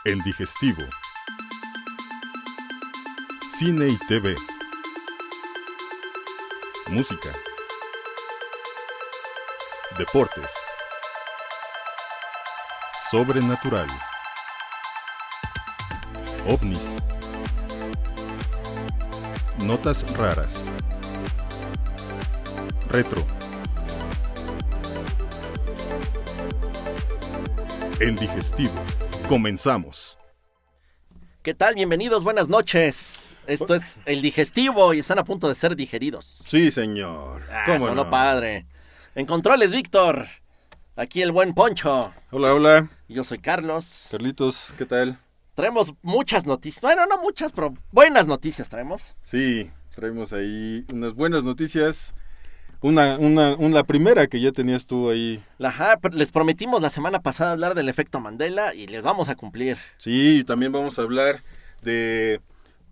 El Digestivo. Cine y TV. Música. Deportes. Sobrenatural. OVNIs. Notas raras. Retro. El Digestivo. Comenzamos. ¿Qué tal? Bienvenidos, buenas noches. Esto es El Digestivo y están a punto de ser digeridos. Sí, señor. ¿Cómo sonó no? Padre. En controles, Víctor. Aquí el buen Poncho. Hola, hola. Yo soy Carlos. Carlitos, ¿qué tal? Traemos muchas noticias. Bueno, no muchas, pero buenas noticias traemos. Sí, traemos ahí unas buenas noticias. La primera que ya tenías tú ahí. Ajá, les prometimos la semana pasada hablar del efecto Mandela y les vamos a cumplir. Sí, también vamos a hablar de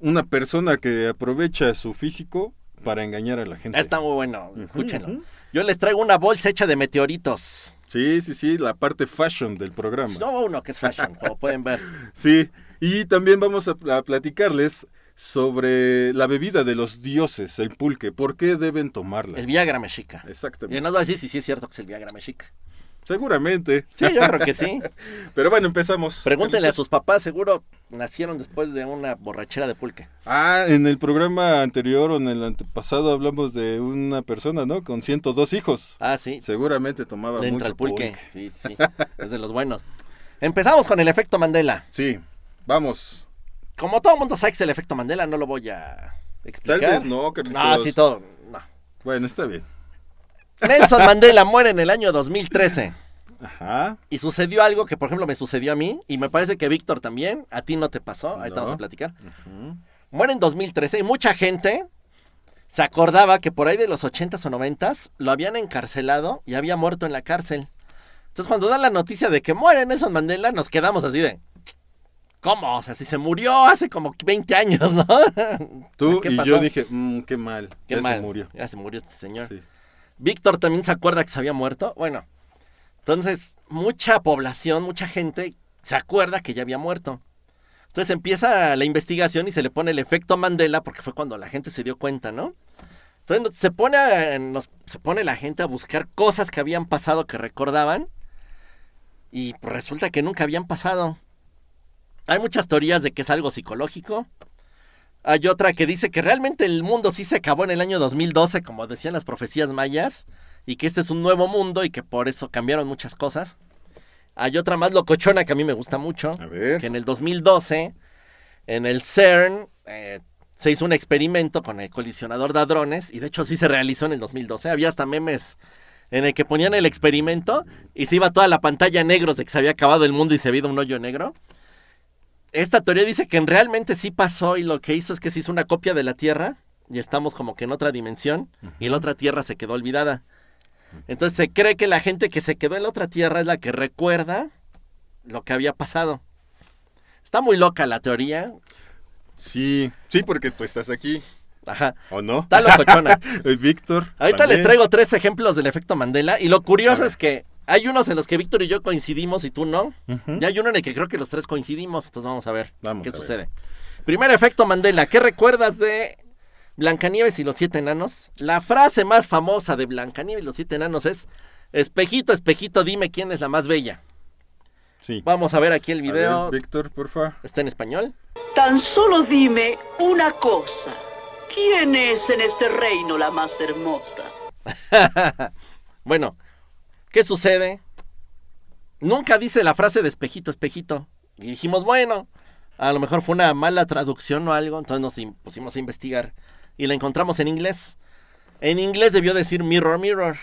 una persona que aprovecha su físico para engañar a la gente. Está muy bueno, escúchenlo. Yo les traigo una bolsa hecha de meteoritos. Sí, la parte fashion del programa. No uno que es fashion, como pueden ver. Sí, y también vamos a platicarles sobre la bebida de los dioses, el pulque. ¿Por qué deben tomarla? El Viagra mexica. Exactamente. Y nos va a decir si sí es cierto que es el Viagra mexica. Seguramente. Sí, yo creo que sí. Pero bueno, empezamos. Pregúntenle a sus papás, seguro nacieron después de una borrachera de pulque. En el programa anterior o en el antepasado hablamos de una persona, ¿no? Con 102 hijos. Sí. Seguramente tomaba le mucho entra el pulque. Sí, es de los buenos. Empezamos con el efecto Mandela. Sí, vamos. Como todo el mundo sabe que es el efecto Mandela, no lo voy a explicar. Tal vez no, Carlitos. No, sí, todo, no. Bueno, está bien. Nelson Mandela muere en el año 2013. Ajá. Y sucedió algo que, por ejemplo, me sucedió a mí, y me parece que Víctor también, a ti no te pasó, ahí te vamos a platicar. Muere en 2013 y mucha gente se acordaba que por ahí de los 80s o 90s lo habían encarcelado y había muerto en la cárcel. Entonces, cuando dan la noticia de que muere Nelson Mandela, nos quedamos así de... ¿Cómo? O sea, si se murió hace como 20 años, ¿no? Tú ¿Qué y pasó? yo dije, qué mal. Qué mal. Se murió. Ya se murió este señor. Sí. Víctor también se acuerda que se había muerto. Bueno, entonces mucha población, mucha gente se acuerda que ya había muerto. Entonces empieza la investigación y se le pone el efecto Mandela porque fue cuando la gente se dio cuenta, ¿no? Entonces se pone la gente a buscar cosas que habían pasado que recordaban y pues resulta que nunca habían pasado. Hay muchas teorías de que es algo psicológico. Hay otra que dice que realmente el mundo sí se acabó en el año 2012, como decían las profecías mayas, y que este es un nuevo mundo y que por eso cambiaron muchas cosas. Hay otra más locochona que a mí me gusta mucho, A ver. que en el 2012, en el CERN, se hizo un experimento con el colisionador de hadrones, y de hecho sí se realizó en el 2012. Había hasta memes en el que ponían el experimento y se iba toda la pantalla negros de que se había acabado el mundo y se había ido un hoyo negro. Esta teoría dice que realmente sí pasó y lo que hizo es que se hizo una copia de la Tierra y estamos como que en otra dimensión y la otra Tierra se quedó olvidada. Entonces se cree que la gente que se quedó en la otra Tierra es la que recuerda lo que había pasado. Está muy loca la teoría. Sí, porque tú estás aquí. Ajá. ¿O no? Está locochona. Víctor. Ahorita también. les traigo 3 ejemplos del efecto Mandela y lo curioso es que hay unos en los que Víctor y yo coincidimos y tú no. Y hay uno en el que creo que los 3 coincidimos. Entonces vamos a ver qué sucede. Primer efecto Mandela. ¿Qué recuerdas de Blancanieves y los 7 enanos? La frase más famosa de Blancanieves y los 7 enanos es: espejito, espejito, dime quién es la más bella. Sí. Vamos a ver aquí el video. A ver, Víctor, porfa. Está en español. Tan solo dime una cosa. ¿Quién es en este reino la más hermosa? Bueno, ¿qué sucede? Nunca dice la frase de espejito, espejito. Y dijimos, bueno, a lo mejor fue una mala traducción o algo. Entonces nos pusimos a investigar y la encontramos en inglés. En inglés debió decir mirror, mirror.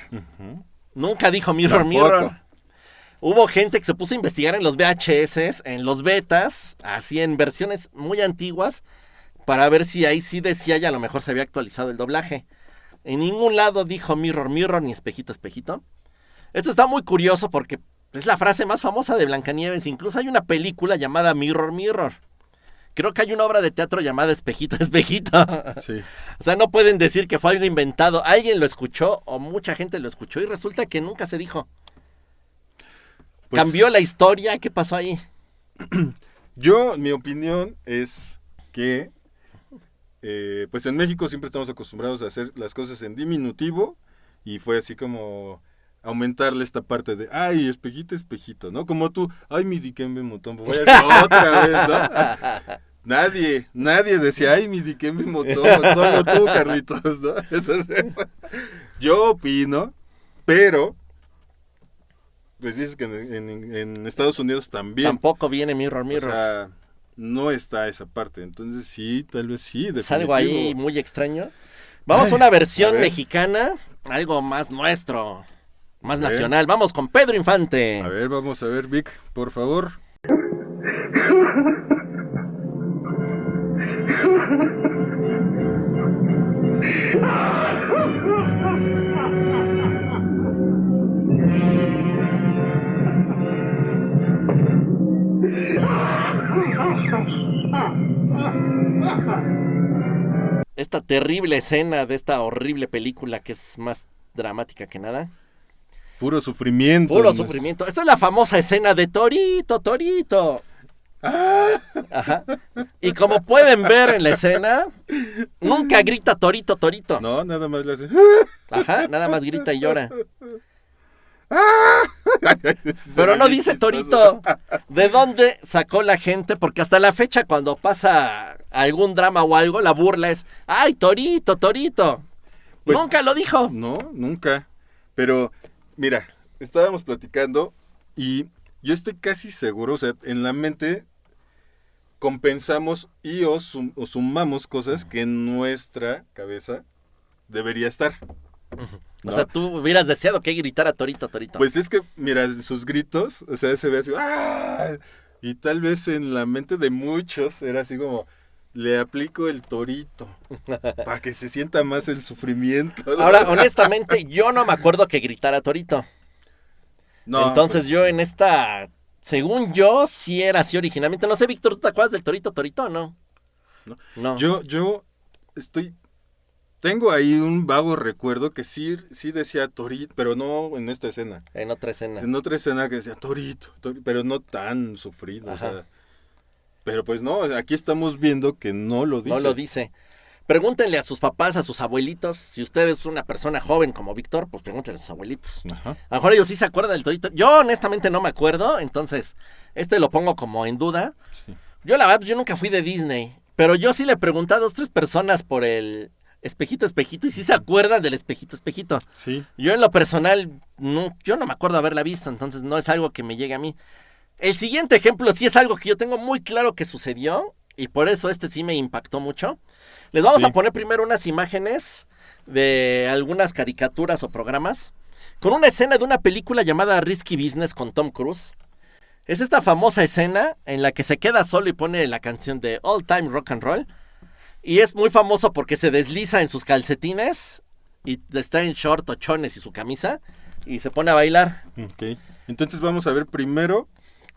Nunca dijo mirror, Tampoco. mirror. Hubo gente que se puso a investigar en los VHS, en los betas, así en versiones muy antiguas, para ver si ahí sí decía y a lo mejor se había actualizado el doblaje. En ningún lado dijo mirror, mirror, ni espejito, espejito. Esto está muy curioso porque es la frase más famosa de Blancanieves. Incluso hay una película llamada Mirror, Mirror. Creo que hay una obra de teatro llamada Espejito, Espejito. Sí. O sea, no pueden decir que fue algo inventado. Alguien lo escuchó o mucha gente lo escuchó y resulta que nunca se dijo. Pues, ¿cambió la historia? ¿Qué pasó ahí? Mi opinión es que, pues en México siempre estamos acostumbrados a hacer las cosas en diminutivo y fue así como aumentarle esta parte de, ay, espejito, espejito, ¿no? Como tú, ay, mi Dikembe Mutombo, voy a hacer otra vez, ¿no? Nadie decía, ay, mi Dikembe Mutombo, solo tú, Carlitos, ¿no? Entonces, yo opino, pero, pues dices que en Estados Unidos también. Tampoco viene Mirror, O Mirror. sea, no está esa parte, entonces sí, tal vez sí, Es algo definitivo. ahí muy extraño. Vamos a una versión a ver. mexicana, algo más nuestro, más A ver. nacional. Vamos con Pedro Infante. A ver, vamos a ver, Vic, por favor. Esta terrible escena de esta horrible película que es más dramática que nada. Puro sufrimiento. Puro nuestro- sufrimiento. Esta es la famosa escena de Torito, Torito. Ajá. Y como pueden ver en la escena, nunca grita Torito, Torito. No, nada más le hace. Ajá, nada más grita y llora. Se Pero ve no bien dice chistoso. Torito. ¿De dónde sacó la gente? Porque hasta la fecha cuando pasa algún drama o algo, la burla es, ¡ay, Torito, Torito! Pues- Nunca lo dijo. No, nunca. Pero, mira, estábamos platicando y yo estoy casi seguro, o sea, en la mente compensamos y o sumamos cosas que en nuestra cabeza debería estar. O ¿no? sea, tú hubieras deseado que gritara Torito, Torito. Pues es que, mira, sus gritos, o sea, se ve así, ¡ah! Y tal vez en la mente de muchos era así como, le aplico el torito, para que se sienta más el sufrimiento. ¿no? Ahora, honestamente, yo no me acuerdo que gritara Torito. No, Entonces pues, yo en esta, según yo, sí era así originalmente. No sé, Víctor, ¿tú te acuerdas del Torito, Torito o no? No. No. yo tengo ahí un vago recuerdo que sí decía torito, pero no en esta escena. En otra escena. En otra escena que decía torito, pero no tan sufrido, o Ajá. sea. Pero pues no, aquí estamos viendo que no lo dice. No lo dice. Pregúntenle a sus papás, a sus abuelitos. Si usted es una persona joven como Víctor, pues pregúntenle a sus abuelitos. Ajá. A lo mejor ellos sí se acuerdan del Torito. Yo honestamente no me acuerdo, entonces lo pongo como en duda. Sí. Yo la verdad, yo nunca fui de Disney, pero yo sí le pregunté a 2, 3 personas por el espejito, espejito, y sí se acuerdan del espejito, espejito. Sí. Yo en lo personal, no, yo no me acuerdo haberla visto, entonces no es algo que me llegue a mí. El siguiente ejemplo sí es algo que yo tengo muy claro que sucedió, y por eso sí me impactó mucho. Les vamos Sí. a poner primero unas imágenes de algunas caricaturas o programas, con una escena de una película llamada Risky Business con Tom Cruise. Es esta famosa escena en la que se queda solo y pone la canción de All Time Rock and Roll. Y es muy famoso porque se desliza en sus calcetines y está en short, tochones y su camisa y se pone a bailar. Ok. Entonces vamos a ver primero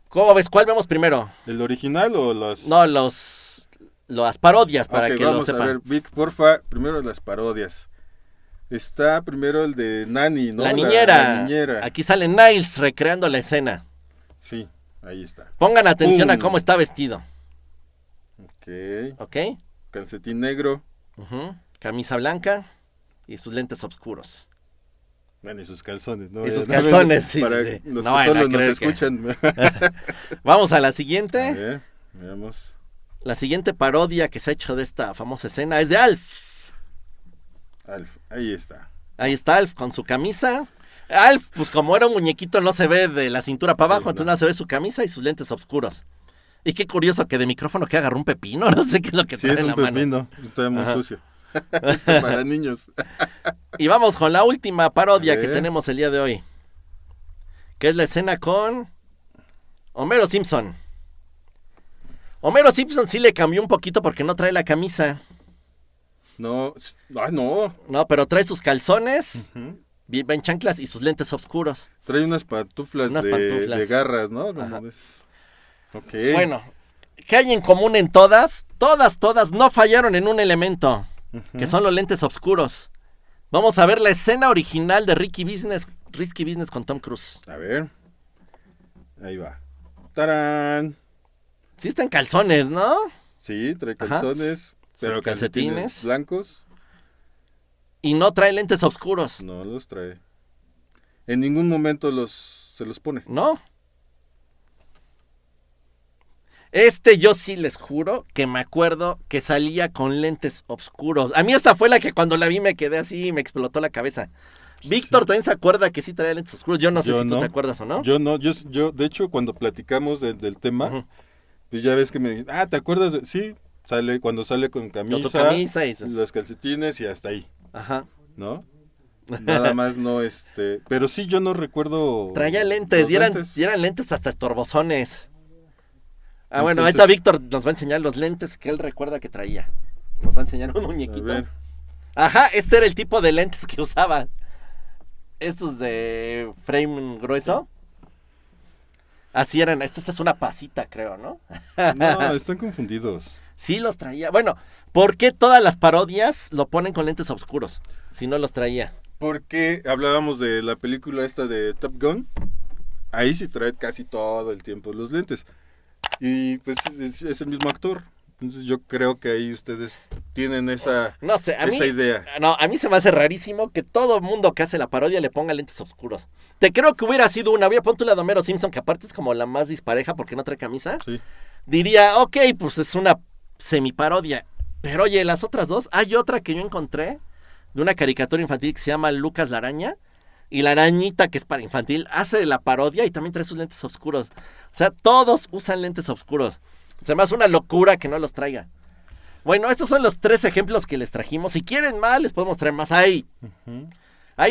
¿Cómo ves? ¿Cuál vemos primero? el original o los... No, las parodias para Ok, que lo vamos a sepan. ver, Vic, porfa, primero las parodias. Está primero el de Nani, ¿no? La niñera. La niñera. Aquí sale Niles recreando la escena. Sí, ahí está. Pongan atención a ¡Pum! cómo está vestido. Ok. ¿Ok? Calcetín negro. Ujú. Camisa blanca y sus lentes oscuros. Bueno, y sus calzones, ¿no? Y sus No, calzones, sí, Para sí, sí. los No que vayan a solo nos creer que- escuchan. Vamos a la A siguiente. ver, veamos. La siguiente parodia que se ha hecho de esta famosa escena es de Alf. Alf, ahí está. Ahí está Alf con su camisa. Alf, pues como era un muñequito, no se ve de la cintura para abajo, Sí, entonces no. nada se ve su camisa y sus lentes oscuros. Y qué curioso que de micrófono que agarró un pepino, no sé qué es lo que Sí, trae es en un la mano. pepino. Está muy Ajá. sucio. Para niños. Y vamos con la última parodia A que ver. tenemos el día de hoy. Que es la escena con Homero Simpson. Homero Simpson sí le cambió un poquito porque no trae la camisa. No, no. No, pero trae sus calzones, Ujú. bien chanclas y sus lentes oscuros. Trae unas pantuflas, Unas de, pantuflas. de garras, ¿no? Como Ajá. de esas. Ok. Bueno, ¿qué hay en común en todas? Todas no fallaron en un elemento, Ujú. que son los lentes oscuros. Vamos a ver la escena original de Risky Business con Tom Cruise. A ver. Ahí va. ¡Tarán! Sí está en calzones, ¿no? Sí, trae Ajá. calzones, pero Sus calcetines calcetines. blancos Y no trae lentes oscuros, no los trae. En ningún momento se los pone. ¿no? Yo sí les juro que me acuerdo que salía con lentes oscuros. A mí esta fue la que cuando la vi me quedé así y me explotó la cabeza. Víctor también se acuerda que sí traía lentes oscuros. Yo no sé Yo si tú no. te acuerdas o no. Yo no, yo de hecho cuando platicamos del tema, Ujú. pues ya ves que me dijiste, ¿te acuerdas de? Sí, cuando sale con Con su camisa, camisa y sus- los calcetines y hasta ahí, Ajá. ¿no? Nada más no, pero sí yo no recuerdo. Traía lentes los y eran, lentes. y eran lentes hasta estorbozones. Bueno, Entonces- ahorita Víctor nos va a enseñar los lentes que él recuerda que traía. Nos va a enseñar un A muñequito. ver, Ajá, este era el tipo de lentes que usaba. Estos de frame grueso. Así eran. Esta es una pasita, creo, ¿no? no, están confundidos. Sí los traía. Bueno, ¿por qué todas las parodias lo ponen con lentes oscuros? Si no los traía. Porque hablábamos de la película esta de Top Gun, ahí sí trae casi todo el tiempo los lentes. Y pues es el mismo actor. Entonces yo creo que ahí ustedes tienen esa No sé, a mí. idea. No, a mí se me hace rarísimo que todo mundo que hace la parodia le ponga lentes oscuros. Te creo que hubiera sido hubiera puesto la de Homero Simpson, que aparte es como la más dispareja porque no trae camisa. Sí. Diría, ok, pues es una semiparodia. Pero oye, las otras dos, hay otra que yo encontré de una caricatura infantil que se llama Lucas la Araña. Y la arañita, que es para infantil, hace la parodia y también trae sus lentes oscuros. O sea, todos usan lentes oscuros. Se me hace una locura que no los traiga. Bueno, estos son los 3 ejemplos que les trajimos. Si quieren más, les podemos traer más. Hay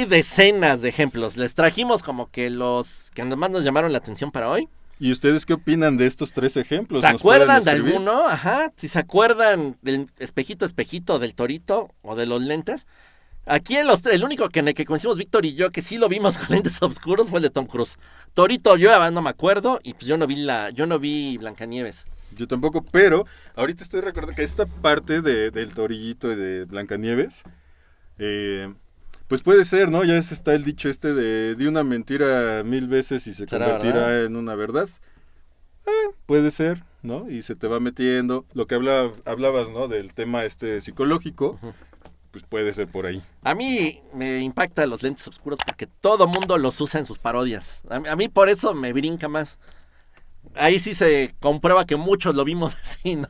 decenas de ejemplos. Les trajimos como que los que más nos llamaron la atención para hoy. ¿Y ustedes qué opinan de estos 3 ejemplos? ¿Se ¿Nos pueden acuerdan de escribir? alguno? Ajá. Si se acuerdan del espejito, del torito o de los lentes. Aquí en el único en el que coincidimos Víctor y yo que sí lo vimos con lentes oscuros fue el de Tom Cruise. Torito yo la verdad no me acuerdo y pues yo no vi Blancanieves. Yo tampoco, pero ahorita estoy recordando que esta parte del torillito y de Blancanieves, pues puede ser, ¿no? Ya está el dicho de una mentira 1000 veces y se ¿Será convertirá verdad? en una verdad. Puede ser, ¿no? Y se te va metiendo. Lo que hablabas, ¿no? Del tema psicológico, pues puede ser por ahí. A mí me impacta los lentes oscuros porque todo mundo los usa en sus parodias. A mí por eso me brinca más. Ahí sí se comprueba que muchos lo vimos así, ¿no?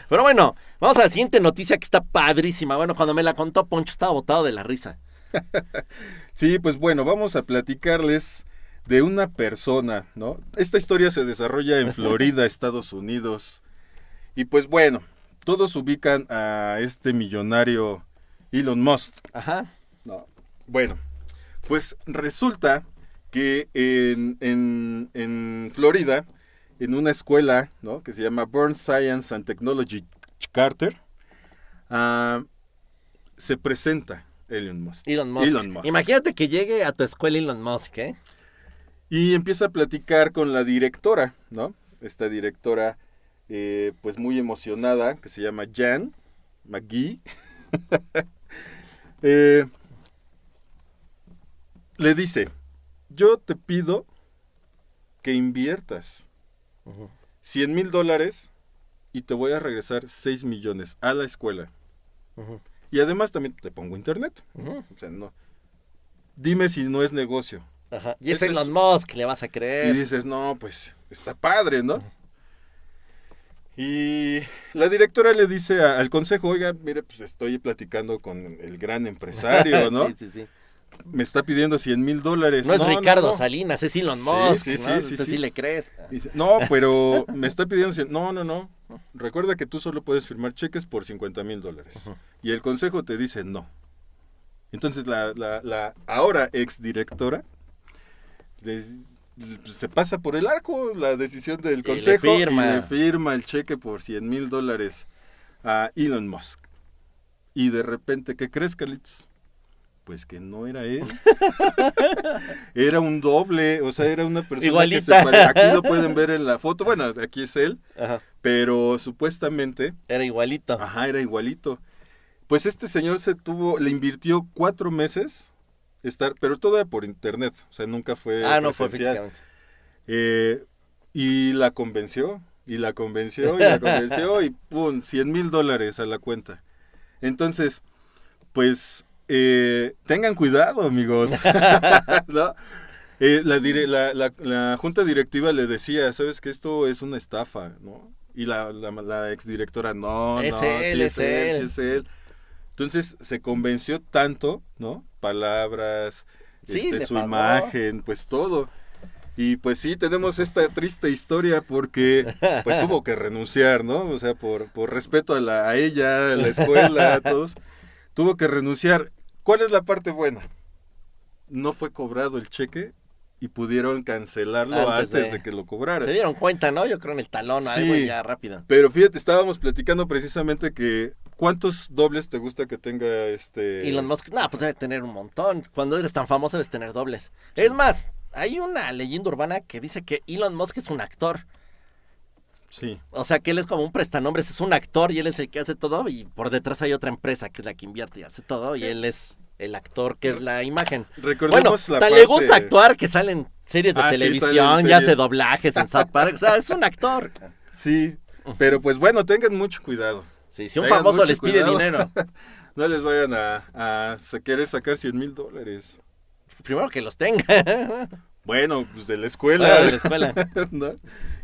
Pero bueno, vamos a la siguiente noticia que está padrísima. Bueno, cuando me la contó Poncho estaba botado de la risa. Sí, pues bueno, vamos a platicarles de una persona, ¿no? Esta historia se desarrolla en Florida, Estados Unidos. Y pues bueno, todos ubican a este millonario Elon Musk, Ajá. ¿no? Bueno, pues resulta que en Florida, en una escuela, ¿no? Que se llama Burn Science and Technology Carter, se presenta Elon Musk. Elon Musk. Elon Musk. Imagínate que llegue a tu escuela Elon Musk, ¿eh? Y empieza a platicar con la directora, ¿no? Esta directora, pues muy emocionada, que se llama Jan McGee. Le dice, yo te pido que inviertas $100,000 y te voy a regresar 6 millones a la escuela. Y además también te pongo internet. O sea, no. Dime si no es negocio. Ajá. Y es Ese es- Elon Musk, le vas a creer. Y dices, no, pues está padre, ¿no? Y la directora le dice al consejo, oiga, mire, pues estoy platicando con el gran empresario, ¿no? Sí, sí, sí. Me está pidiendo $100,000. No es Ricardo no. Salinas, es Elon Sí, Musk. sí, ¿no? sí, Entonces sí. sí le crees. Dice, no, pero me está pidiendo 100. No. Recuerda que tú solo puedes firmar cheques por $50,000. Y el consejo te dice no. Entonces la ahora ex directora se pasa por el arco la decisión del Y le consejo firma. y le firma el cheque por $100,000 a Elon Musk. Y de repente, ¿qué crees, Carlitos? Pues que no era él. Era un doble, o sea, era una persona Igualita. Aquí lo pueden ver en la foto. Bueno, aquí es él, Ajá. pero supuestamente, Era igualito. ajá, era igualito. Pues este señor le invirtió 4 meses pero todo era por internet, o sea, nunca fue No fue presencial. físicamente. Y la convenció Y la convenció, y ¡pum! $100,000 a la cuenta. Entonces, pues, tengan cuidado, amigos. ¿No? La junta directiva le decía, ¿sabes qué? Esto es una estafa, ¿no? Y la exdirectora, no, Es sí él, es es él. sí es él. Entonces se convenció tanto, ¿no? Palabras, Sí, le su pagó. imagen, pues todo. Y pues sí, tenemos esta triste historia porque pues tuvo que renunciar, ¿no? O sea, por respeto a ella, a la escuela, a todos, tuvo que renunciar. ¿Cuál es la parte buena? No fue cobrado el cheque y pudieron cancelarlo antes de que lo cobrara. Se dieron cuenta, ¿no? Yo creo en el talón o algo y ya rápido. Pero fíjate, estábamos platicando precisamente que ¿cuántos dobles te gusta que tenga Elon Musk, no, pues debe tener un montón. Cuando eres tan famoso debes tener dobles. Sí. Es más, hay una leyenda urbana que dice que Elon Musk es un actor. Sí. O sea, que él es como un prestanombres, es un actor y él es el que hace todo y por detrás hay otra empresa que es la que invierte y hace todo y él es el actor que es la imagen. Recordemos bueno, le gusta actuar, que salen series de televisión, ya hace doblajes en South Park, o sea, es un actor. Sí, pero pues bueno, tengan mucho cuidado. Sí, si un famoso les pide dinero. No les vayan a querer sacar $100,000. Primero que los tenga. Bueno, pues de la escuela. De la escuela. ¿No?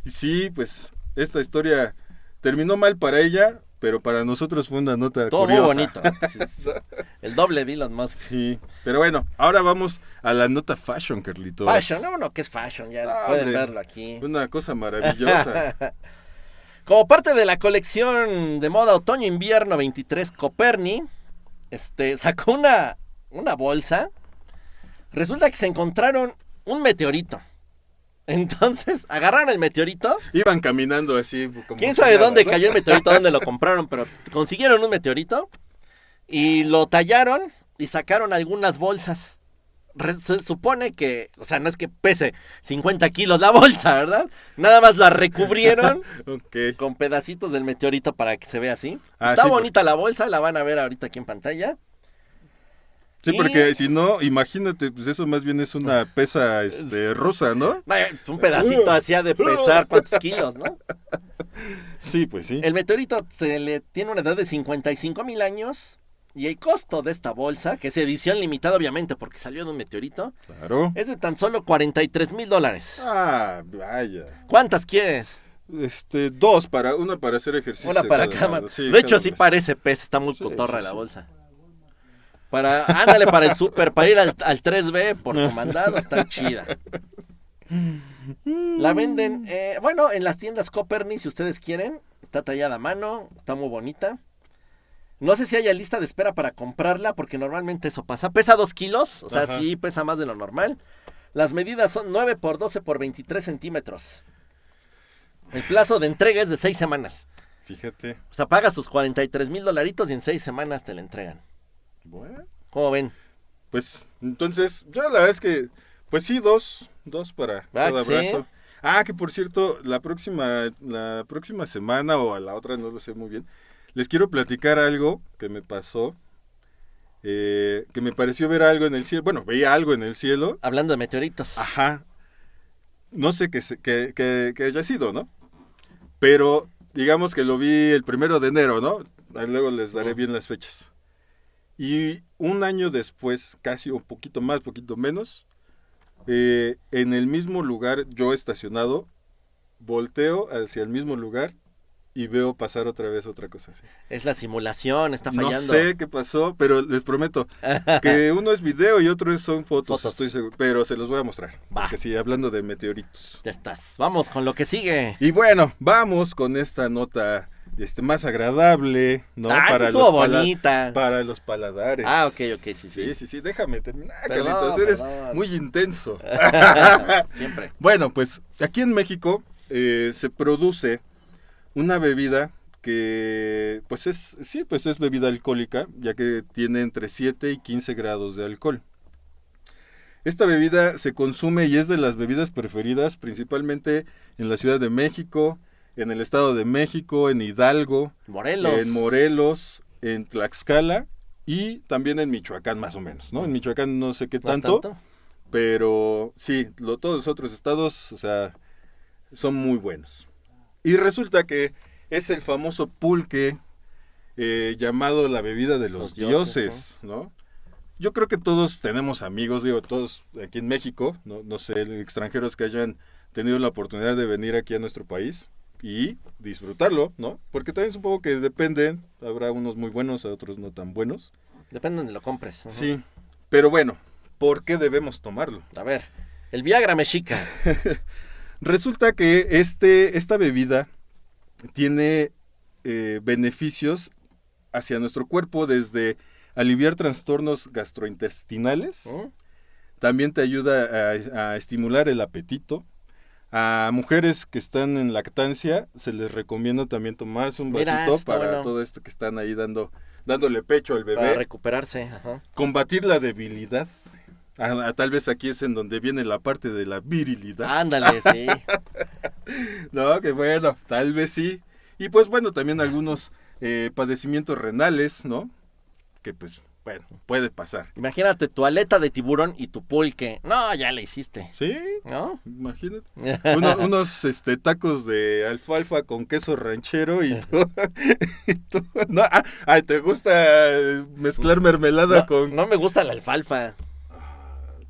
Y sí, pues esta historia terminó mal para ella, pero para nosotros fue una nota todo curiosa. Muy bonito. Sí. El doble de Elon Musk. Sí, pero bueno, ahora vamos a la nota fashion, Carlitos. Fashion, no, ¿qué es fashion? Ya pueden verlo aquí. Una cosa maravillosa. Como parte de la colección de moda otoño-invierno 23 Coperni, sacó una bolsa. Resulta que se encontraron un meteorito. Entonces, agarraron el meteorito. Iban caminando así. Como ¿Quién sabe dónde cayó el meteorito? ¿Dónde lo compraron? Pero consiguieron un meteorito y lo tallaron y sacaron algunas bolsas. Se supone que, o sea, no es que pese 50 kilos la bolsa, ¿verdad? Nada más la recubrieron con pedacitos del meteorito para que se vea así. Está sí, bonita la bolsa, la van a ver ahorita aquí en pantalla. Sí, porque si no, imagínate, pues eso más bien es una pesa rusa, ¿no? Un pedacito hacía de pesar cuántos kilos, ¿no? Sí, pues sí. El meteorito tiene una edad de 55,000 años. Y el costo de esta bolsa, que es edición limitada obviamente porque salió de un meteorito, claro, es de tan solo $43,000. Ah, vaya. ¿Cuántas quieres? Dos, una para hacer ejercicio. Una para cada sí, de hecho sí parece pez, está muy cotorra la bolsa. Ándale para el súper, para ir al 3B por tu mandado, está chida. La venden, en las tiendas Coperni, si ustedes quieren, está tallada a mano, está muy bonita. No sé si haya lista de espera para comprarla, porque normalmente eso pasa. Pesa 2 kilos, o sea, sí pesa más de lo normal. Las medidas son 9 por 12 por 23 centímetros. El plazo de entrega es de 6 semanas. Fíjate. O sea, pagas tus $43,000 y en 6 semanas te la entregan. Bueno. ¿Cómo ven? Pues, entonces, yo la verdad es que, pues sí, dos para cada brazo. Ah, que por cierto, la próxima semana o a la otra, no lo sé muy bien, les quiero platicar algo que me pasó, que me pareció ver algo en el cielo. Bueno, veía algo en el cielo. Hablando de meteoritos. Ajá. No sé qué haya sido, ¿no? Pero digamos que lo vi el 1 de enero, ¿no? Luego les daré bien las fechas. Y un año después, casi un poquito más, poquito menos, en el mismo lugar, yo estacionado, volteo hacia el mismo lugar y veo pasar otra vez otra cosa así. Es la simulación, está fallando. No sé qué pasó, pero les prometo que uno es video y otro son fotos. Estoy seguro, pero se los voy a mostrar. Porque sí, hablando de meteoritos. Ya estás, vamos con lo que sigue. Y bueno, vamos con esta nota más agradable, ¿no? Para bonita. Para los paladares. Ah, ok, sí. Sí, déjame terminar, Carlitos, eres muy intenso. Siempre. Bueno, pues aquí en México se produce una bebida que pues es bebida alcohólica, ya que tiene entre 7 y 15 grados de alcohol. Esta bebida se consume y es de las bebidas preferidas principalmente en la Ciudad de México, en el Estado de México, en Hidalgo, en Morelos, en Tlaxcala y también en Michoacán más o menos, ¿no? En Michoacán no sé qué tanto, pero sí, todos los otros estados, o sea, son muy buenos. Y resulta que es el famoso pulque llamado la bebida de los dioses, ¿no? Yo creo que todos tenemos amigos, digo, todos aquí en México, no sé, extranjeros que hayan tenido la oportunidad de venir aquí a nuestro país y disfrutarlo, ¿no? Porque también supongo que dependen, habrá unos muy buenos, otros no tan buenos. Depende de donde lo compres. Uh-huh. Sí, pero bueno, ¿por qué debemos tomarlo? A ver, el Viagra mexica. Resulta que esta bebida tiene beneficios hacia nuestro cuerpo, desde aliviar trastornos gastrointestinales, también te ayuda a estimular el apetito. A mujeres que están en lactancia se les recomienda también tomarse un vasito para todo esto que están ahí dándole pecho al bebé. Para recuperarse. Ajá. Combatir la debilidad. Tal vez aquí es en donde viene la parte de la virilidad. Ándale, sí. No, que bueno, tal vez sí. Y pues bueno, también algunos padecimientos renales, ¿no? Que pues, bueno, puede pasar. Imagínate tu aleta de tiburón y tu pulque. No, ya la hiciste. Sí, ¿no? Imagínate. Unos tacos de alfalfa con queso ranchero y tú no, ¿te gusta mezclar mermelada con...? No me gusta la alfalfa.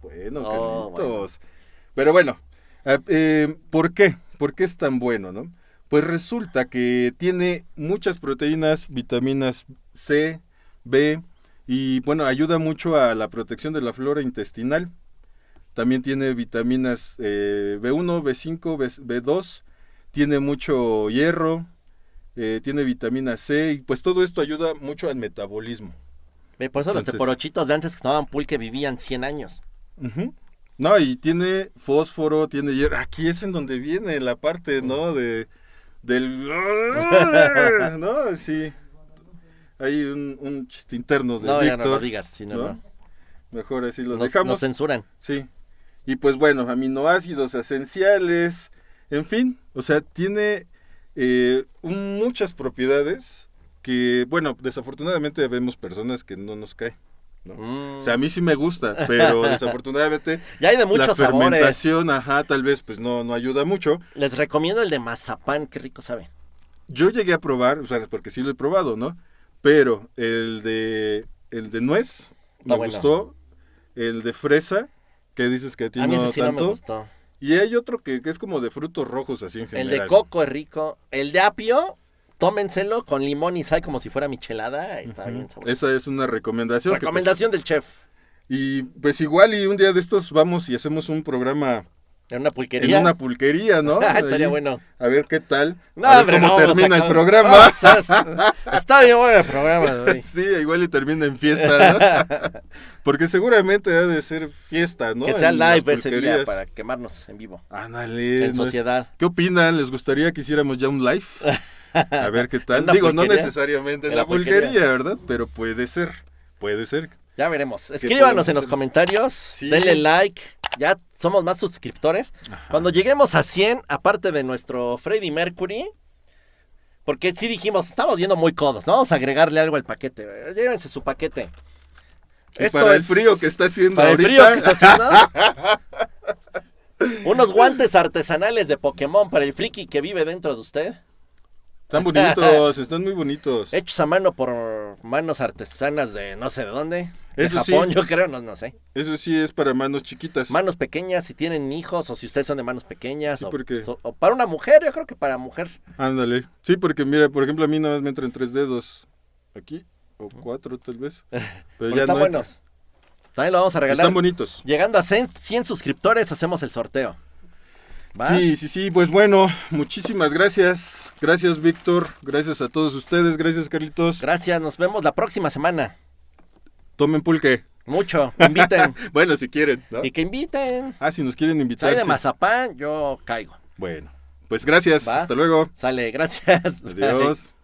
Bueno, Carlitos. Bueno. Pero bueno, ¿por qué? ¿Por qué es tan bueno, no? Pues resulta que tiene muchas proteínas, vitaminas C, B, y bueno, ayuda mucho a la protección de la flora intestinal. También tiene vitaminas B1, B5, B2, tiene mucho hierro, tiene vitamina C, y pues todo esto ayuda mucho al metabolismo. Por eso los teporochitos de antes que tomaban pulque vivían 100 años. Uh-huh. No, y tiene fósforo, tiene hierro. Aquí es en donde viene la parte, ¿no? Del ¿no? Sí. Hay un chiste interno de Víctor. Ya no lo digas, si no. Mejor así lo dejamos. Nos censuran. Sí. Y pues bueno, aminoácidos esenciales, en fin, o sea, tiene muchas propiedades que, bueno, desafortunadamente vemos personas que no nos cae, ¿no? O sea, a mí sí me gusta, pero desafortunadamente ya hay de muchos la fermentación, sabores. Tal vez pues no ayuda mucho. Les recomiendo el de mazapán, qué rico sabe. Yo llegué a probar, o sea, porque sí lo he probado, ¿no? Pero el de nuez me gustó, el de fresa, que dices que a ti no sí tanto. No me gustó. Y hay otro que es como de frutos rojos así en general. El de coco es rico, el de apio, tómenselo con limón y sal como si fuera michelada, está bien sabroso. Esa es una recomendación. Recomendación del chef. Y pues igual y un día de estos vamos y hacemos un programa ¿En una pulquería? En una pulquería, ¿no? Estaría bueno. A ver qué tal. No, a ver cómo termina el programa. Está bien bueno el programa, güey. Sí, igual y termina en fiesta, ¿no? Porque seguramente ha de ser fiesta, ¿no? Que sea live ese día para quemarnos en vivo. Ándale. En sociedad. ¿Qué opinan? ¿Les gustaría que hiciéramos ya un live? A ver qué tal. Digo, no necesariamente en la pulquería, ¿verdad? Pero puede ser. Ya veremos. Escríbanos en los comentarios, sí. Denle like. Ya somos más suscriptores. Ajá. Cuando lleguemos a 100, aparte de nuestro Freddie Mercury, porque sí dijimos, estamos viendo muy codos, ¿no? Vamos a agregarle algo al paquete. Llévense su paquete. Esto para el frío que está haciendo para ahorita. El frío que está haciendo. Unos guantes artesanales de Pokémon para el friki que vive dentro de usted. Están bonitos, están muy bonitos. Hechos a mano por manos artesanas de no sé de dónde. Eso de Japón, sí. Yo creo, no sé. Eso sí es para manos chiquitas. Manos pequeñas, si tienen hijos o si ustedes son de manos pequeñas. Sí, o para una mujer, yo creo que para mujer. Ándale. Sí, porque mira, por ejemplo, a mí nada más me entran 3 dedos. Aquí, o 4 tal vez. Pero ya están no buenos. También lo vamos a regalar. Están bonitos. Llegando a 100 suscriptores, hacemos el sorteo. ¿Va? Sí, pues bueno, muchísimas gracias. Gracias, Víctor. Gracias a todos ustedes. Gracias, Carlitos. Gracias, nos vemos la próxima semana. Tomen pulque. Mucho, inviten. Bueno, si quieren, ¿no? Y que inviten. Si nos quieren invitar. Si hay de mazapán, yo caigo. Bueno, pues gracias. ¿Va? Hasta luego. Sale, gracias. Adiós. Bye.